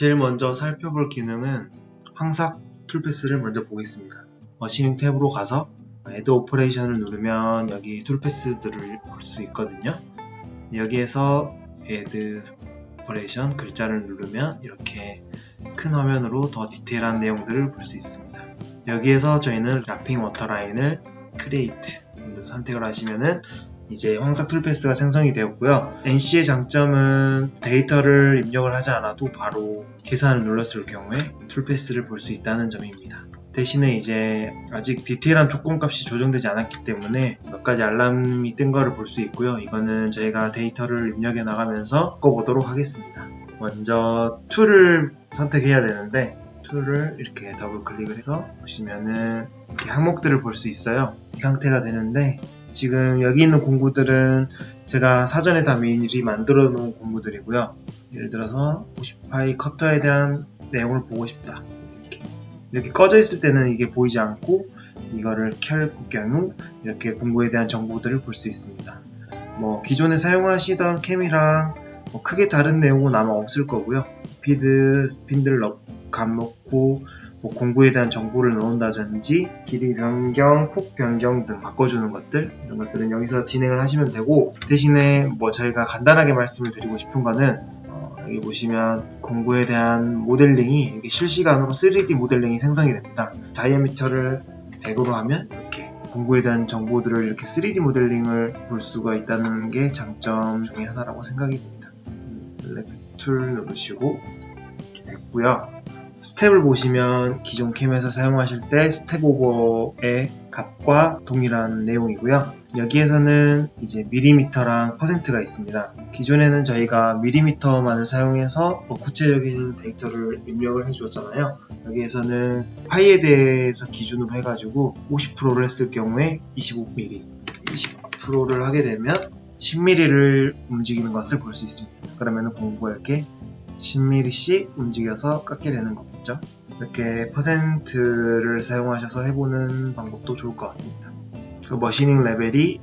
제일 먼저 살펴볼 기능은 황삭 툴패스를 먼저 보겠습니다. 머시닝 탭으로 가서 애드 오퍼레이션을 누르면 여기 툴패스들을 볼 수 있거든요. 여기에서 애드 오퍼레이션 글자를 누르면 이렇게 큰 화면으로 더 디테일한 내용들을 볼 수 있습니다. 여기에서 저희는 랍핑 워터라인을 크리에이트 선택을 하시면은 이제 황삭 툴패스가 생성이 되었고요. NC의 장점은 데이터를 입력을 하지 않아도 바로 계산을 눌렀을 경우에 툴패스를 볼 수 있다는 점입니다. 대신에 이제 아직 디테일한 조건값이 조정되지 않았기 때문에 몇 가지 알람이 뜬 거를 볼 수 있고요. 이거는 저희가 데이터를 입력해 나가면서 바꿔보도록 하겠습니다. 먼저 툴을 선택해야 되는데 툴을 이렇게 더블 클릭을 해서 보시면은 이렇게 항목들을 볼 수 있어요. 이 상태가 되는데 지금 여기 있는 공구들은 제가 사전에 다 미리 만들어 놓은 공구들이고요. 예를 들어서 50파이 커터에 대한 내용을 보고 싶다. 이렇게 꺼져 있을 때는 이게 보이지 않고 이거를 켤 경우 이렇게 공구에 대한 정보들을 볼 수 있습니다. 기존에 사용하시던 캠이랑 크게 다른 내용은 아마 없을 거고요. 피드, 스핀들 감 넣고 공구에 대한 정보를 넣는다든지 길이 변경, 폭 변경 등 바꿔주는 것들, 이런 것들은 여기서 진행을 하시면 되고, 대신에 저희가 간단하게 말씀을 드리고 싶은 거는 여기 보시면 공구에 대한 모델링이 이렇게 실시간으로 3D 모델링이 생성이 됩니다. 다이아미터를 100으로 하면 이렇게 공구에 대한 정보들을 이렇게 3D 모델링을 볼 수가 있다는 게 장점 중에 하나라고 생각이 듭니다. 셀렉트 툴 누르시고 이렇게 됐고요. 스텝을 보시면 기존 캠에서 사용하실 때 스텝 오버의 값과 동일한 내용이고요. 여기에서는 이제 밀리미터랑 퍼센트가 있습니다. 기존에는 저희가 밀리미터만을 사용해서 구체적인 데이터를 입력을 해주었잖아요. 여기에서는 파이에 대해서 기준으로 해가지고 50%를 했을 경우에 25mm, 20%를 하게 되면 10mm를 움직이는 것을 볼 수 있습니다. 그러면 공구가 이렇게 10mm씩 움직여서 깎게 되는 거겠죠. 이렇게 퍼센트를 사용하셔서 해보는 방법도 좋을 것 같습니다. 그 머시닝 레벨이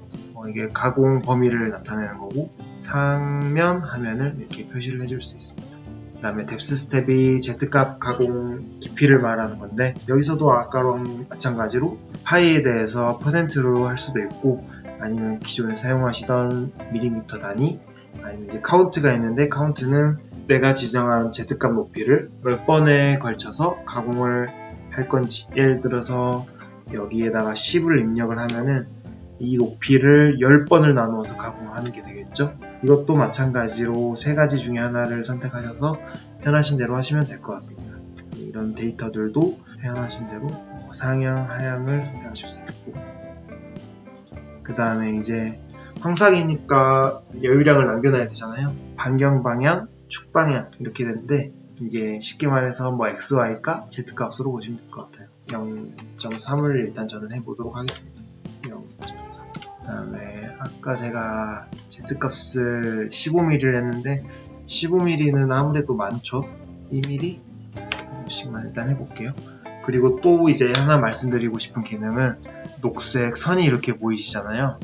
이게 가공 범위를 나타내는 거고, 상면 하면을 이렇게 표시를 해줄 수 있습니다. 그 다음에 뎁스 스텝이 Z값 가공 깊이를 말하는 건데, 여기서도 아까랑 마찬가지로 파이에 대해서 퍼센트로 할 수도 있고, 아니면 기존에 사용하시던 밀리미터 단위, 아니면 이제 카운트가 있는데, 카운트는 내가 지정한 Z값 높이를 몇 번에 걸쳐서 가공을 할 건지, 예를 들어서 여기에다가 10을 입력을 하면은 이 높이를 10번을 나누어서 가공하는 게 되겠죠. 이것도 마찬가지로 세 가지 중에 하나를 선택하셔서 편하신 대로 하시면 될 것 같습니다. 이런 데이터들도 편하신 대로 상향, 하향을 선택하실 수 있고, 그 다음에 이제 황삭이니까 여유량을 남겨놔야 되잖아요. 반경 방향, 축 방향 이렇게 되는데, 이게 쉽게 말해서 XY가 Z값으로 보시면 될 것 같아요. 0.3을 일단 저는 해보도록 하겠습니다. 0.3. 그 다음에 아까 제가 Z값을 15mm를 했는데 15mm는 아무래도 많죠. 2mm? 씩만 일단 해볼게요. 그리고 또 이제 하나 말씀드리고 싶은 기능은 녹색 선이 이렇게 보이시잖아요.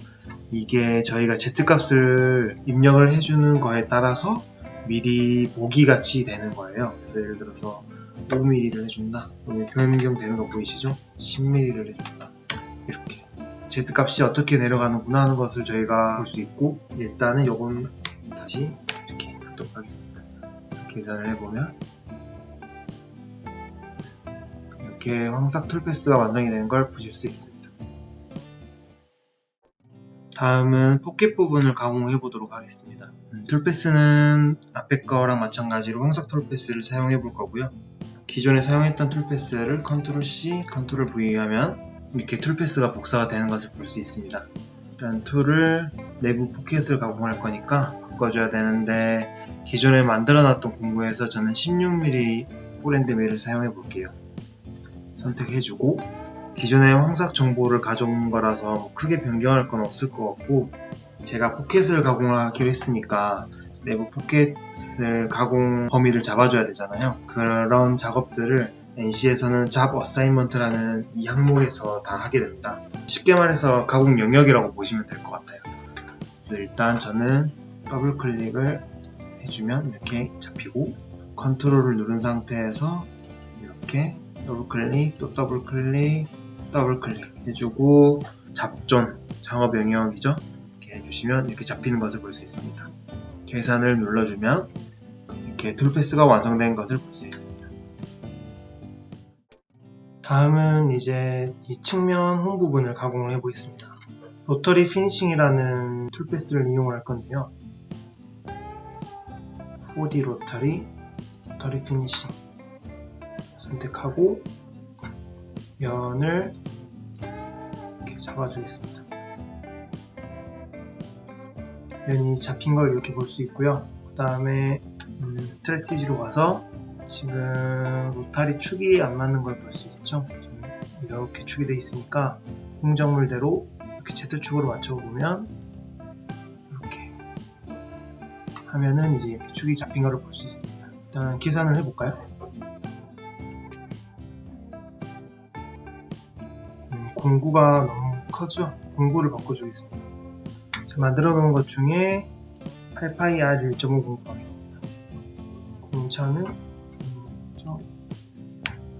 이게 저희가 Z값을 입력을 해주는 거에 따라서 미리 보기 같이 되는 거예요. 그래서 예를 들어서 5mm를 해준다. 그러면 변경되는 거 보이시죠? 10mm를 해준다. 이렇게 Z값이 어떻게 내려가는구나 하는 것을 저희가 볼 수 있고, 일단은 요건 다시 이렇게 하도록 하겠습니다. 그래서 계산을 해보면 이렇게 황삭 툴패스가 완성이 되는 걸 보실 수 있습니다. 다음은 포켓 부분을 가공해 보도록 하겠습니다. 툴패스는 앞에 거랑 마찬가지로 황삭 툴패스를 사용해 볼 거고요. 기존에 사용했던 툴패스를 컨트롤 C, 컨트롤 V 하면 이렇게 툴패스가 복사가 되는 것을 볼 수 있습니다. 일단 툴을 내부 포켓을 가공할 거니까 바꿔줘야 되는데, 기존에 만들어 놨던 공구에서 저는 16mm 포렌드밀을 사용해 볼게요. 선택해주고, 기존의 황삭 정보를 가져온 거라서 크게 변경할 건 없을 것 같고, 제가 포켓을 가공하기로 했으니까 내부 포켓을 가공 범위를 잡아줘야 되잖아요. 그런 작업들을 NC에서는 잡 어사인먼트라는 이 항목에서 다 하게 됩니다. 쉽게 말해서 가공 영역이라고 보시면 될 것 같아요. 그래서 일단 저는 더블 클릭을 해주면 이렇게 잡히고, 컨트롤을 누른 상태에서 이렇게 더블클릭, 또 더블클릭, 더블클릭 해주고 잡존, 작업 영역이죠. 이렇게 해주시면 이렇게 잡히는 것을 볼 수 있습니다. 계산을 눌러주면 이렇게 툴패스가 완성된 것을 볼 수 있습니다. 다음은 이제 이 측면 홈 부분을 가공을 해보겠습니다. 로터리 피니싱이라는 툴패스를 이용을 할 건데요. 4D 로터리 피니싱 선택하고 면을 이렇게 잡아주겠습니다. 면이 잡힌 걸 이렇게 볼 수 있고요. 그 다음에 스트래티지로 가서 지금 로타리 축이 안 맞는 걸 볼 수 있죠. 이렇게 축이 되어 있으니까 공정물대로 이렇게 Z축으로 맞춰보면 이렇게 하면은 이제 축이 잡힌 걸 볼 수 있습니다. 일단 계산을 해볼까요? 공구가 너무 커죠? 공구를 바꿔주겠습니다. 제가 만들어 놓은 것 중에 8πr 1.5 공구 하겠습니다. 공차는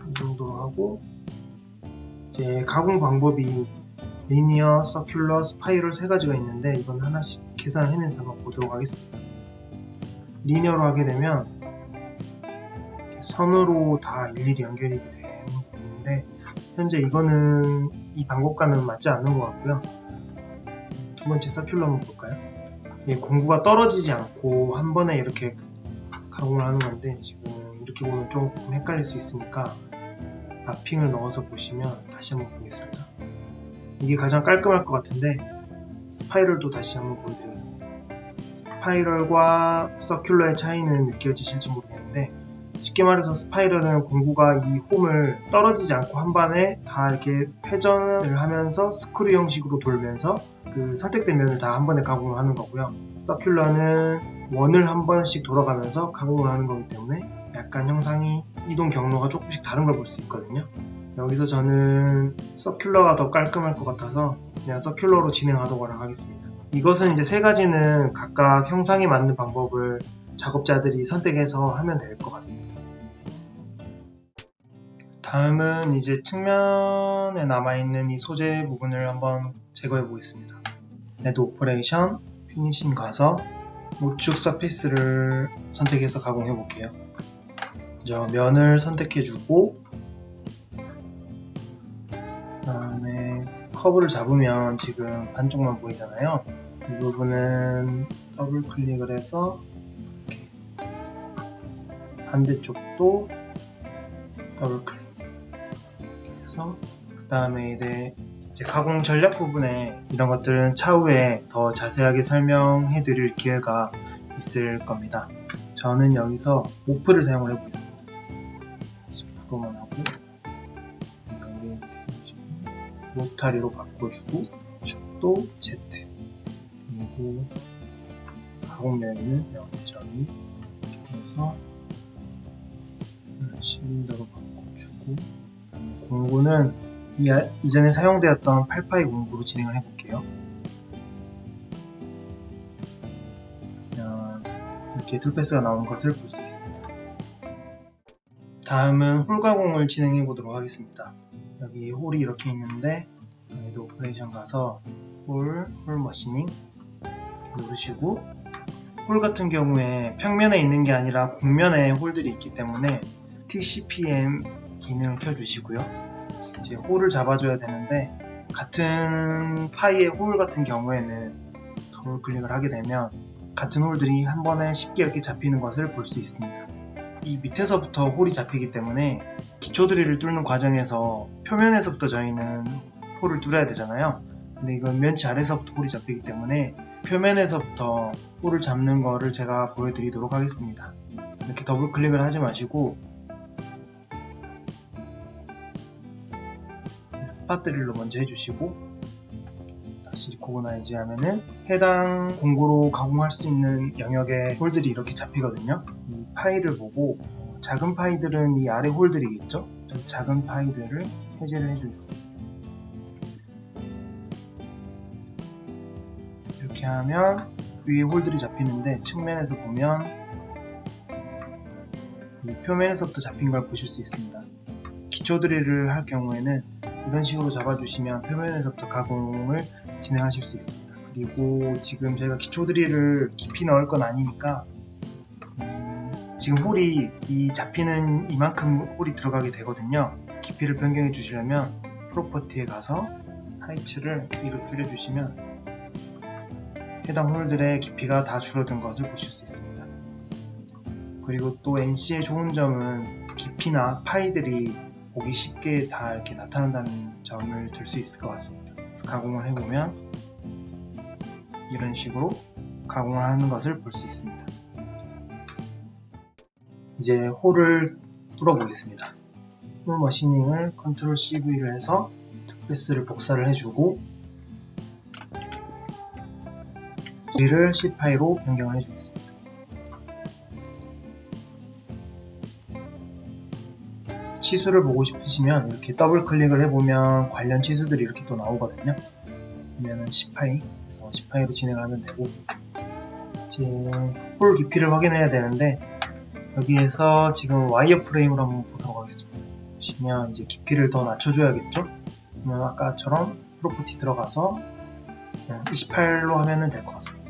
이 정도로 하고, 이제 가공 방법이 리니어, 서큘러, 스파이럴 세 가지가 있는데 이건 하나씩 계산을 해내서 한번 보도록 하겠습니다. 리니어로 하게 되면 선으로 다 일일이 연결이 되는 부분인데 현재 이거는 이 방법과는 맞지 않는 것 같고요. 두 번째 서큘러 한번 볼까요? 공구가 떨어지지 않고 한 번에 이렇게 가공을 하는 건데 지금 이렇게 보면 조금 헷갈릴 수 있으니까 마핑을 넣어서 보시면 다시 한번 보겠습니다. 이게 가장 깔끔할 것 같은데 스파이럴도 다시 한번 보여드리겠습니다. 스파이럴과 서큘러의 차이는 느껴지실지 모르겠는데 쉽게 말해서 스파이럴은 공구가 이 홈을 떨어지지 않고 한 번에 다 이렇게 회전을 하면서 스크류 형식으로 돌면서 그 선택된 면을 다 한 번에 가공을 하는 거고요. 서큘러는 원을 한 번씩 돌아가면서 가공을 하는 거기 때문에 약간 형상이 이동 경로가 조금씩 다른 걸 볼 수 있거든요. 여기서 저는 서큘러가 더 깔끔할 것 같아서 그냥 서큘러로 진행하도록 하겠습니다. 이것은 이제 세 가지는 각각 형상에 맞는 방법을 작업자들이 선택해서 하면 될 것 같습니다. 다음은 이제 측면에 남아있는 이 소재 부분을 한번 제거해 보겠습니다. 애드 오퍼레이션, 피니싱 가서 우측 서페이스를 선택해서 가공해 볼게요. 먼저 면을 선택해주고 그 다음에 커브를 잡으면 지금 반쪽만 보이잖아요. 이 부분은 더블 클릭을 해서 이렇게 반대쪽도 더블 클릭 해서 그 다음에 이제 가공 전략 부분에 이런 것들은 차후에 더 자세하게 설명해 드릴 기회가 있을 겁니다. 저는 여기서 오프를 사용을 해보겠습니다. 10%만 하고 로타리로 바꿔주고 축도 Z 그리고 가공면은 0.2 해서 실린더로 바꿔주고 공구는 이전에 사용되었던 8파이 공구로 진행을 해볼게요. 이렇게 툴패스가 나오는 것을 볼 수 있습니다. 다음은 홀 가공을 진행해 보도록 하겠습니다. 여기 홀이 이렇게 있는데 여기 오퍼레이션 가서 홀 머시닝 누르시고 홀 같은 경우에 평면에 있는 게 아니라 곡면에 홀들이 있기 때문에 TCPM 기능을 켜주시고요. 이제 홀을 잡아줘야 되는데 같은 파이의 홀 같은 경우에는 더블 클릭을 하게 되면 같은 홀들이 한 번에 쉽게 이렇게 잡히는 것을 볼 수 있습니다. 이 밑에서부터 홀이 잡히기 때문에 기초 드릴을 뚫는 과정에서 표면에서부터 저희는 홀을 뚫어야 되잖아요. 근데 이건 면치 아래서부터 홀이 잡히기 때문에 표면에서부터 홀을 잡는 거를 제가 보여드리도록 하겠습니다. 이렇게 더블 클릭을 하지 마시고 스팟 드릴로 먼저 해주시고 다시 리코그나이즈 하면은 해당 공구로 가공할 수 있는 영역의 홀들이 이렇게 잡히거든요. 이 파일을 보고 작은 파이들은 이 아래 홀들이겠죠? 그래서 작은 파이들을 해제를 해주겠습니다. 이렇게 하면 위에 홀들이 잡히는데 측면에서 보면 표면에서부터 잡힌 걸 보실 수 있습니다. 기초 드릴을 할 경우에는 이런 식으로 잡아주시면 표면에서부터 가공을 진행하실 수 있습니다. 그리고 지금 저희가 기초 드릴을 깊이 넣을 건 아니니까 지금 홀이 이 잡히는 이만큼 홀이 들어가게 되거든요. 깊이를 변경해 주시려면 프로퍼티에 가서 하이츠를 위로 줄여주시면 해당 홀들의 깊이가 다 줄어든 것을 보실 수 있습니다. 그리고 또 NC의 좋은 점은 깊이나 파이들이 보기 쉽게 다 이렇게 나타난다는 점을 들 수 있을 것 같습니다. 그래서 가공을 해보면 이런 식으로 가공을 하는 것을 볼 수 있습니다. 이제 홀을 뚫어보겠습니다. 홀 머시닝을 컨트롤 CV를 해서 툴패스를 복사를 해주고 길이를 C파이로 변경을 해주겠습니다. 치수를 보고 싶으시면 이렇게 더블 클릭을 해보면 관련 치수들이 이렇게 또 나오거든요. 그러면 C파이, 그래서 C파이로 진행하면 되고, 이제 홀 깊이를 확인해야 되는데 여기에서 지금 와이어 프레임으로 한번 보도록 하겠습니다. 보시면 이제 깊이를 더 낮춰줘야겠죠? 그러면 아까처럼 프로퍼티 들어가서 28로 하면 될 것 같습니다.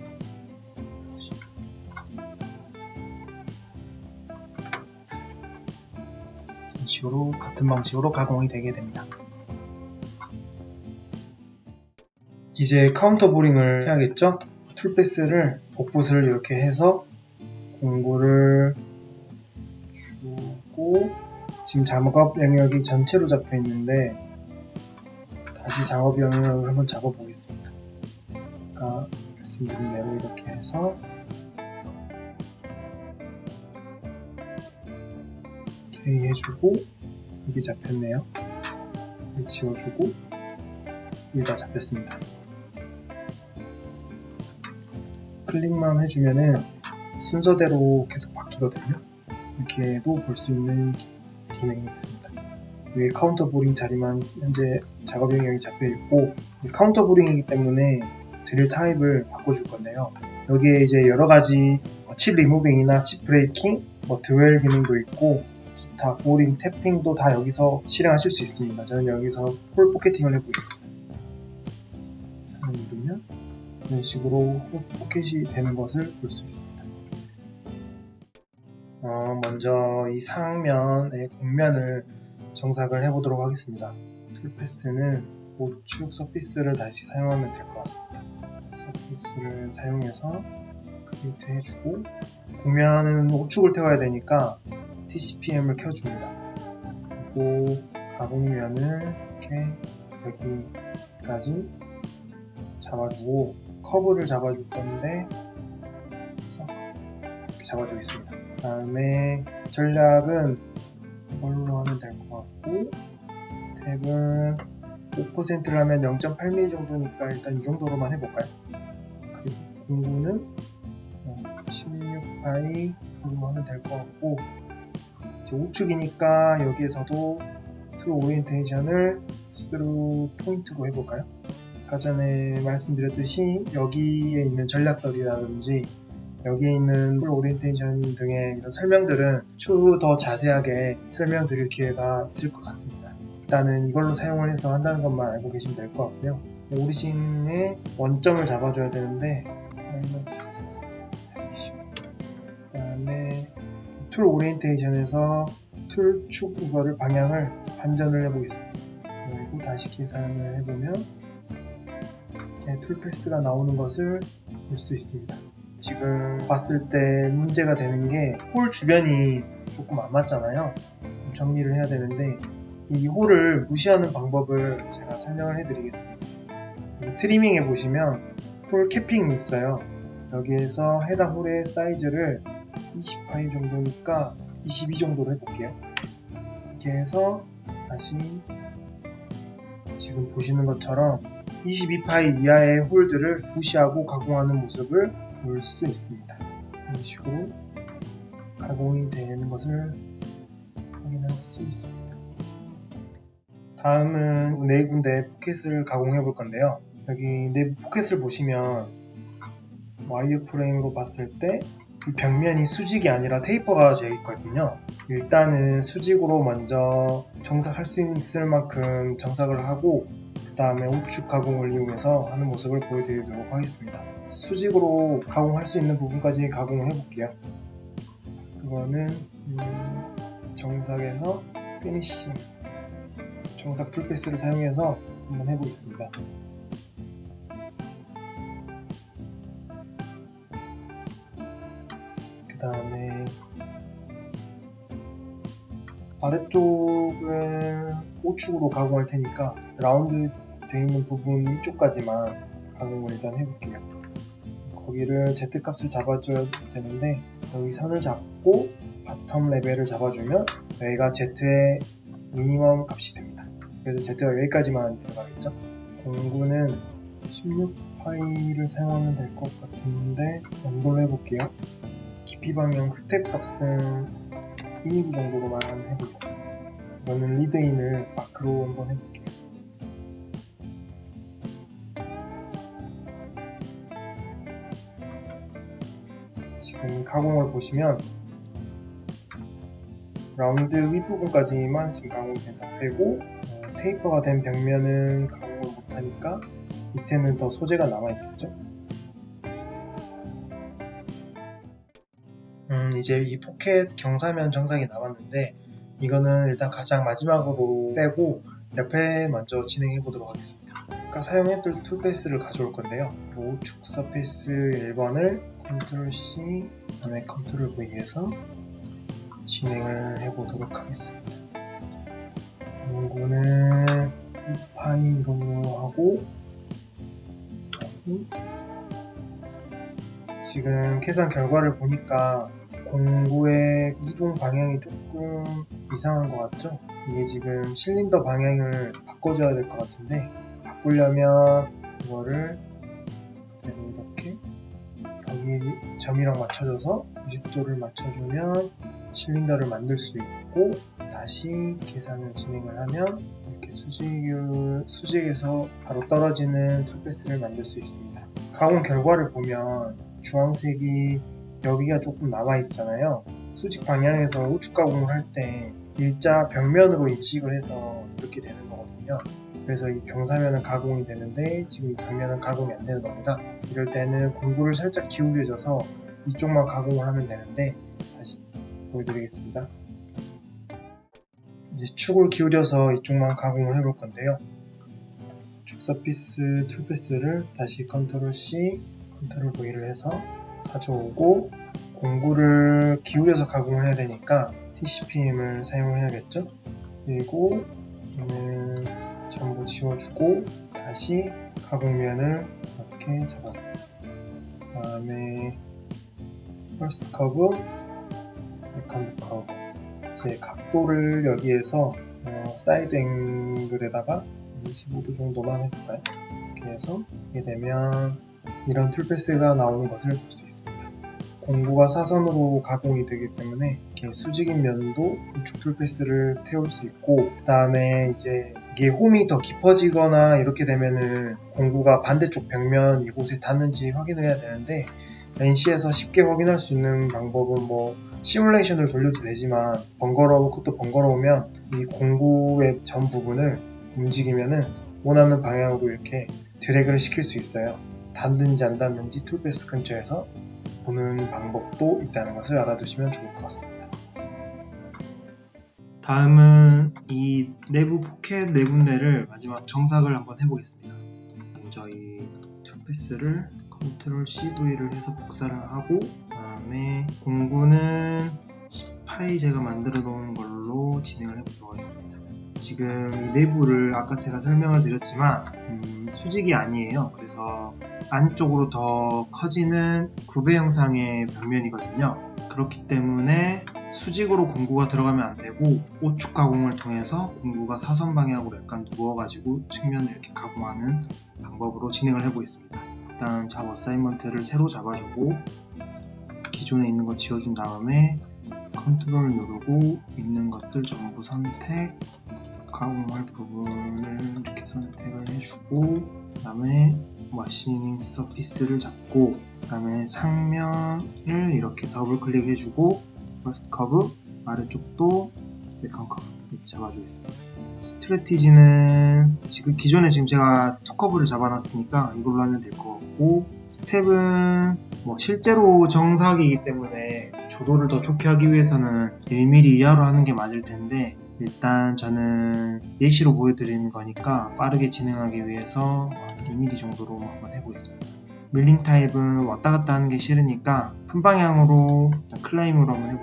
이런 식으로 같은 방식으로 가공이 되게 됩니다. 이제 카운터 보링을 해야겠죠? 툴패스를 복붙을 이렇게 해서 공구를 주고, 지금 작업 영역이 전체로 잡혀 있는데 다시 작업 영역을 한번 잡아 보겠습니다. 아까 말씀드린 대로 이렇게 해서 오케이 해주고, 이게 잡혔네요. 지워주고, 여기다 잡혔습니다. 클릭만 해주면은 순서대로 계속 바뀌거든요. 이렇게도 볼 수 있는 기능이 있습니다. 위에 카운터 보링 자리만 현재 작업 영역이 잡혀 있고, 카운터 보링이기 때문에 드릴 타입을 바꿔줄 건데요. 여기에 이제 여러 가지 칩 리무빙이나 칩 브레이킹, 드웰 기능도 있고, 기타 보링, 탭핑도 다 여기서 실행하실 수 있습니다. 저는 여기서 홀 포켓팅을 해보겠습니다. 사용을 누르면 이런 식으로 홀 포켓이 되는 것을 볼 수 있습니다. 먼저 이 상면의 곡면을 정삭을 해보도록 하겠습니다. 툴패스는 우측 서피스를 다시 사용하면 될 것 같습니다. 서피스를 사용해서 크리에이트 해주고, 곡면은 우측을 태워야 되니까 TCPM을 켜줍니다. 그리고 가공면을 이렇게 여기까지 잡아주고, 커브를 잡아줄 건데 이렇게 잡아주겠습니다. 그 다음에 전략은 이걸로 하면 될 것 같고, 스텝은 5%를 하면 0.8mm 정도니까 일단 이 정도로만 해볼까요? 그리고 공구는 16파이 정도 하면 될 것 같고, 이제 우측이니까 여기에서도 툴 오리엔테이션을 스루 포인트로 해볼까요? 아까 전에 말씀드렸듯이 여기에 있는 전략들이라든지 여기에 있는 툴 오리엔테이션 등의 이런 설명들은 추후 더 자세하게 설명드릴 기회가 있을 것 같습니다. 일단은 이걸로 사용을 해서 한다는 것만 알고 계시면 될 것 같고요. 오리진의 원점을 잡아줘야 되는데 마이너스 120. 그 다음에 툴 오리엔테이션에서 툴 축 이거를 방향을 반전을 해보겠습니다. 그리고 다시 계산을 해보면 이렇게 툴 패스가 나오는 것을 볼 수 있습니다. 지금 봤을 때 문제가 되는 게 홀 주변이 조금 안 맞잖아요. 정리를 해야 되는데 이 홀을 무시하는 방법을 제가 설명을 해드리겠습니다. 트리밍에 보시면 홀 캐핑이 있어요. 여기에서 해당 홀의 사이즈를 20파이 정도니까 22 정도로 해볼게요. 이렇게 해서 다시 지금 보시는 것처럼 22파이 이하의 홀들을 무시하고 가공하는 모습을 볼 수 있습니다. 이런 식으로 가공이 되는 것을 확인할 수 있습니다. 다음은 네 군데 포켓을 가공해 볼 건데요. 여기 내부 포켓을 보시면 와이어 프레임으로 봤을 때 이 벽면이 수직이 아니라 테이퍼가 되어 있거든요. 일단은 수직으로 먼저 정삭할 수 있을 만큼 정삭을 하고 그 다음에 우측 가공을 이용해서 하는 모습을 보여드리도록 하겠습니다. 수직으로 가공할 수 있는 부분까지 가공을 해볼게요. 그거는 정삭에서 피니시 정삭 툴패스를 사용해서 한번 해보겠습니다. 그 다음에 아래쪽은 우측으로 가공할 테니까 라운드 되어 있는 부분 위쪽까지만 가공을 일단 해볼게요. 거기를 Z값을 잡아줘야 되는데 여기 선을 잡고 바텀 레벨을 잡아주면 여기가 Z의 미니멈 값이 됩니다. 그래서 Z가 여기까지만 들어가겠죠. 공구는 16파이를 사용하면 될 것 같은데 연도를 해볼게요. 깊이 방향 스텝 값은 2mm 정도로만 해보겠습니다. 이거는 리드인을 마크로 한번 해볼게요. 지금 가공을 보시면 라운드 윗부분까지만 지금 가공이 된 상태고 테이퍼가 된 벽면은 가공을 못하니까 밑에는 더 소재가 남아있겠죠. 이제 이 포켓 경사면 정상이 남았는데 이거는 일단 가장 마지막으로 빼고 옆에 먼저 진행해 보도록 하겠습니다. 아까 사용했던 툴패스를 가져올 건데요. 우측 서페이스 1번을 컨트롤 C 그다음에 컨트롤 V에서 진행을 해 보도록 하겠습니다. 공구는 2파이 이걸로 하고 지금 계산 결과를 보니까 공구의 이동 방향이 조금 이상한 것 같죠? 이게 지금 실린더 방향을 바꿔줘야 될 것 같은데 바꾸려면 이거를 이렇게 여기 점이랑 맞춰줘서 90도를 맞춰주면 실린더를 만들 수 있고 다시 계산을 진행을 하면 이렇게 수직에서 바로 떨어지는 툴패스를 만들 수 있습니다. 가공 결과를 보면 주황색이 여기가 조금 남아있잖아요. 수직 방향에서 우측 가공을 할 때 일자 벽면으로 인식을 해서 이렇게 되는 거거든요. 그래서 이 경사면은 가공이 되는데 지금 이 벽면은 가공이 안 되는 겁니다. 이럴 때는 공구를 살짝 기울여줘서 이쪽만 가공을 하면 되는데 다시 보여드리겠습니다. 이제 축을 기울여서 이쪽만 가공을 해볼 건데요. 축 서피스 툴패스를 다시 컨트롤 C, 컨트롤 V를 해서 가져오고 공구를 기울여서 가공을 해야 되니까 TCPM을 사용해야겠죠. 그리고 얘는 전부 지워주고 다시 가공면을 이렇게 잡아주겠습니다. 그 다음에 퍼스트 커브, 세컨드 커브 이제 각도를 여기에서 사이드 앵글에다가 25도 정도만 해볼까요? 이렇게 해서 이게 되면 이런 툴패스가 나오는 것을 볼 수 있습니다. 공구가 사선으로 가공이 되기 때문에 이렇게 수직인 면도 우측 툴패스를 태울 수 있고 그 다음에 이제 이게 홈이 더 깊어지거나 이렇게 되면은 공구가 반대쪽 벽면 이곳에 닿는지 확인을 해야 되는데 NC에서 쉽게 확인할 수 있는 방법은 뭐 시뮬레이션을 돌려도 되지만 그것도 번거로우면 이 공구의 전 부분을 움직이면은 원하는 방향으로 이렇게 드래그를 시킬 수 있어요. 닿는지 안 닿는지 툴패스 근처에서 보는 방법도 있다는 것을 알아두시면 좋을 것 같습니다. 다음은 이 내부 포켓 네 군데를 마지막 정삭을 한번 해보겠습니다. 먼저 이 툴패스를 컨트롤 CV를 해서 복사를 하고 그 다음에 공구는 10파이 제가 만들어 놓은 걸로 진행을 해보도록 하겠습니다. 지금 이 내부를 아까 제가 설명을 드렸지만 수직이 아니에요. 그래서 안쪽으로 더 커지는 구배 형상의 벽면이거든요. 그렇기 때문에 수직으로 공구가 들어가면 안 되고 오축 가공을 통해서 공구가 사선 방향으로 약간 누워가지고 측면을 이렇게 가공하는 방법으로 진행을 해보겠습니다. 일단 잡 어사이먼트를 새로 잡아주고 기존에 있는 거 지워준 다음에 컨트롤 누르고 있는 것들 전부 선택, 가공할 부분을 이렇게 선택을 해주고 그 다음에 머시닝 서피스를 잡고 그 다음에 상면을 이렇게 더블 클릭해주고 퍼스트 커브 아래쪽도 세컨 커브 이렇게 잡아주겠습니다. 스트래티지는 기존에 지금 제가 투 커브를 잡아놨으니까 이걸로 하면 될 것 같고, 스텝은 실제로 정사각이기 때문에 조도를 더 좋게 하기 위해서는 1mm 이하로 하는 게 맞을 텐데, 일단 저는 예시로 보여드리는 거니까 빠르게 진행하기 위해서 2mm 정도로 한번 해보겠습니다. 밀링 타입은 왔다 갔다 하는 게 싫으니까 한 방향으로 클라임으로 한번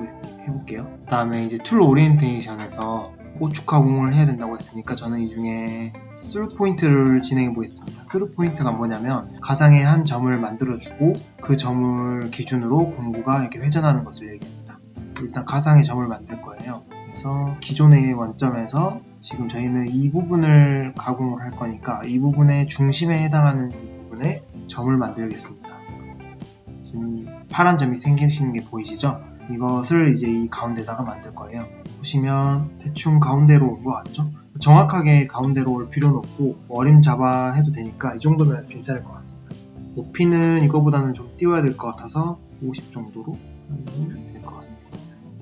해볼게요. 그 다음에 이제 툴 오리엔테이션에서 오축 가공을 해야 된다고 했으니까 저는 이 중에 스루 포인트를 진행해 보겠습니다. 스루 포인트가 뭐냐면 가상의 한 점을 만들어주고 그 점을 기준으로 공구가 이렇게 회전하는 것을 얘기합니다. 일단 가상의 점을 만들 거예요. 그래서 기존의 원점에서 지금 저희는 이 부분을 가공을 할 거니까 이 부분의 중심에 해당하는 이 부분에 점을 만들겠습니다. 지금 파란 점이 생기시는 게 보이시죠? 이것을 이제 이 가운데다가 만들 거예요. 보시면 대충 가운데로 온 것 같죠? 정확하게 가운데로 올 필요는 없고 어림 잡아 해도 되니까 이 정도면 괜찮을 것 같습니다. 높이는 이거보다는 좀 띄워야 될 것 같아서 50 정도로 하면 될 것 같습니다.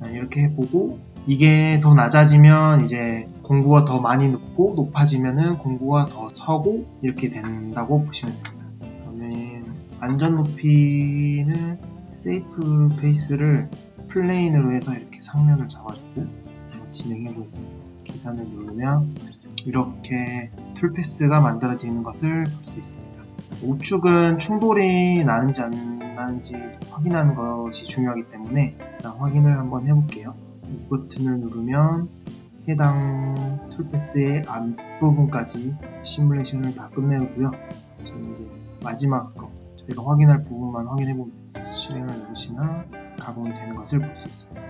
이렇게 해보고, 이게 더 낮아지면 이제 공구가 더 많이 눕고 높아지면은 공구가 더 서고 이렇게 된다고 보시면 됩니다. 그다음에 안전 높이는 세이프 페이스를 플레인으로 해서 이렇게 상면을 잡아주고 진행해 보겠습니다. 계산을 누르면 이렇게 툴패스가 만들어지는 것을 볼 수 있습니다. 우측은 충돌이 나는지 안 나는지 확인하는 것이 중요하기 때문에 일단 확인을 한번 해볼게요. 이 버튼을 누르면 해당 툴패스의 앞부분까지 시뮬레이션을 다 끝내고요. 지금 이제 마지막 거 저희가 확인할 부분만 확인해봅니다. 실행을 누르시면 가공이 되는 것을 볼 수 있습니다.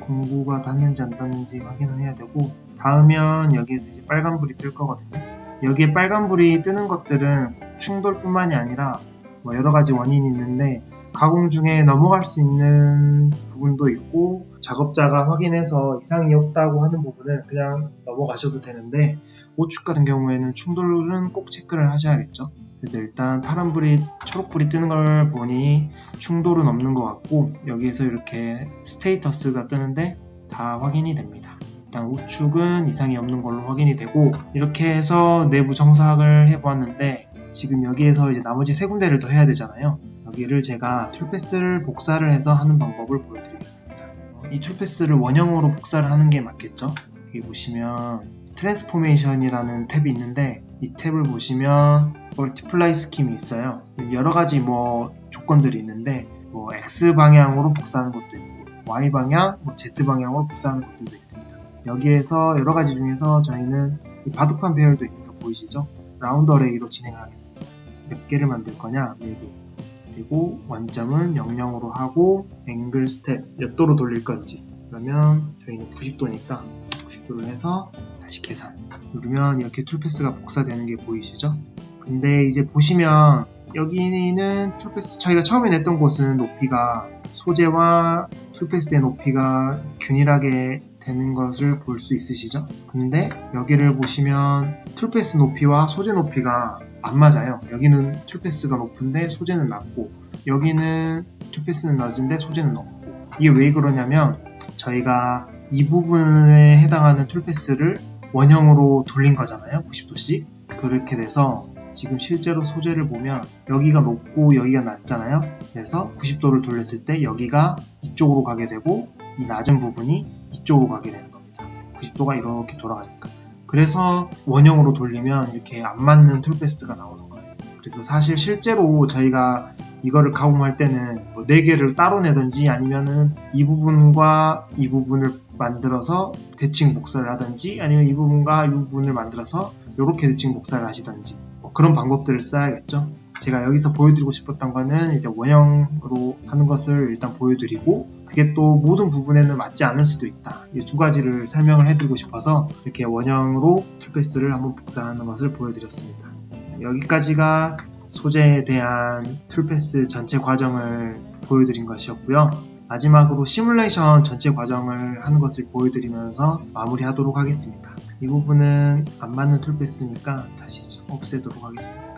공구가 닿는지 안 닿는지 확인을 해야 되고, 닿으면 여기에서 이제 빨간불이 뜰 거거든요. 여기에 빨간불이 뜨는 것들은 충돌뿐만이 아니라 여러 가지 원인이 있는데, 가공 중에 넘어갈 수 있는 부분도 있고 작업자가 확인해서 이상이 없다고 하는 부분은 그냥 넘어가셔도 되는데, 우측 같은 경우에는 충돌은 꼭 체크를 하셔야겠죠. 그래서 일단 파란불이 초록불이 뜨는 걸 보니 충돌은 없는 것 같고, 여기에서 이렇게 스테이터스가 뜨는데 다 확인이 됩니다. 일단 우측은 이상이 없는 걸로 확인이 되고, 이렇게 해서 내부 정삭을 해보았는데, 지금 여기에서 이제 나머지 세 군데를 더 해야 되잖아요. 여기를 제가 툴패스를 복사를 해서 하는 방법을 보여드리겠습니다. 이 툴패스를 원형으로 복사를 하는 게 맞겠죠? 여기 보시면 트랜스포메이션이라는 탭이 있는데, 이 탭을 보시면 멀티플라이 스킴이 있어요. 여러 가지 조건들이 있는데, X 방향으로 복사하는 것도 있고 Y 방향, Z 방향으로 복사하는 것들도 있습니다. 여기에서 여러 가지 중에서 저희는 이 바둑판 배열도 있는 거 보이시죠? 라운드 어레이로 진행하겠습니다. 몇 개를 만들 거냐? 4개. 그리고 원점은 00으로 하고 앵글 스텝 몇 도로 돌릴 건지, 그러면 저희는 90도니까 90도를 해서 다시 계산 누르면 이렇게 툴패스가 복사되는 게 보이시죠? 근데 이제 보시면 여기는 툴패스, 저희가 처음에 냈던 곳은 높이가 소재와 툴패스의 높이가 균일하게 되는 것을 볼 수 있으시죠? 근데 여기를 보시면 툴패스 높이와 소재 높이가 안 맞아요. 여기는 툴패스가 높은데 소재는 낮고, 여기는 툴패스는 낮은데 소재는 높고. 이게 왜 그러냐면 저희가 이 부분에 해당하는 툴패스를 원형으로 돌린 거잖아요. 90도씩. 그렇게 돼서 지금 실제로 소재를 보면 여기가 높고 여기가 낮잖아요. 그래서 90도를 돌렸을 때 여기가 이쪽으로 가게 되고 이 낮은 부분이 이쪽으로 가게 되는 겁니다. 90도가 이렇게 돌아가니까. 그래서 원형으로 돌리면 이렇게 안 맞는 툴패스가 나오는 거예요. 그래서 사실 실제로 저희가 이거를 가공할 때는 4개를 따로 내든지 아니면은 이 부분과 이 부분을 만들어서 대칭 복사를 하든지, 아니면 이 부분과 이 부분을 만들어서 이렇게 대칭 복사를 하시든지 그런 방법들을 써야겠죠. 제가 여기서 보여드리고 싶었던 거는 이제 원형으로 하는 것을 일단 보여드리고, 그게 또 모든 부분에는 맞지 않을 수도 있다. 이 두 가지를 설명을 해드리고 싶어서 이렇게 원형으로 툴패스를 한번 복사하는 것을 보여드렸습니다. 여기까지가 소재에 대한 툴패스 전체 과정을 보여드린 것이었고요. 마지막으로 시뮬레이션 전체 과정을 하는 것을 보여드리면서 마무리하도록 하겠습니다. 이 부분은 안 맞는 툴패스니까 다시 없애도록 하겠습니다.